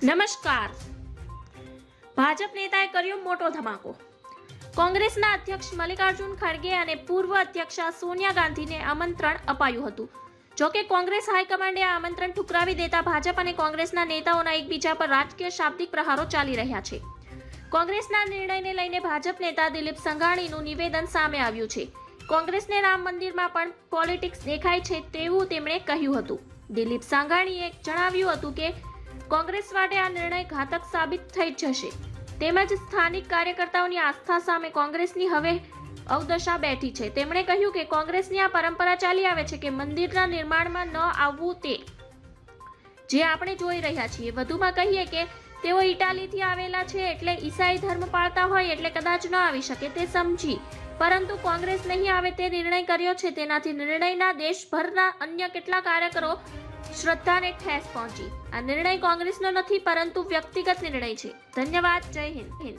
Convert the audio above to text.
નમસ્કાર. ભાજપ નેતાએ કર્યો મોટો ધમાકો. કોંગ્રેસના અધ્યક્ષ મલ્લિકાર્જુન ખડગે અને પૂર્વ અધ્યક્ષા સોનિયા ગાંધીને આમંત્રણ અપાયું હતું. જોકે કોંગ્રેસ હાઈકમાન્ડે આ આમંત્રણ ઠુકરાવી દેતા ભાજપ અને કોંગ્રેસના નેતાઓના એકબીજા પર રાજકીય શાબ્દિક પ્રહારો ચાલી રહ્યા છે. કોંગ્રેસના નિર્ણયને લઈને ભાજપ નેતા દિલીપ સંઘાણીનું નિવેદન સામે આવ્યું છે. કોંગ્રેસને રામ મંદિરમાં પણ પોલિટિક્સ દેખાય છે તેવું તેમણે કહ્યું હતું. દિલીપ સંઘાણીએ જણાવ્યું હતું કે કોંગ્રેસ માટે આ નિર્ણય ઘાતક સાબિત થઈ જશે. તેમજ સ્થાનિક કાર્યકર્તાઓની આસ્થા સામે કોંગ્રેસની હવે અવદશા બેઠી છે. તેમણે કહ્યું કે કોંગ્રેસની આ પરંપરા ચાલી આવે છે કે મંદિરના નિર્માણમાં ન આવવું, તે જે આપણે જોઈ રહ્યા છીએ. વધુમાં કહીએ કે તેઓ ઇટાલીથી આવેલા છે એટલે ઈસાઈ ધર્મ પાળતા હોય એટલે કદાચ ન આવી શકે તે સમજી, પરંતુ કોંગ્રેસ નહીં આવે તે નિર્ણય કર્યો છે. તેનાથી નિર્ણયના દેશભરના અન્ય કેટલા કાર્યકરો શ્રદ્ધાને ઠેસ પહોંચી. આ નિર્ણય કોંગ્રેસનો નથી પરંતુ વ્યક્તિગત નિર્ણય છે. ધન્યવાદ. જય હિન્દ.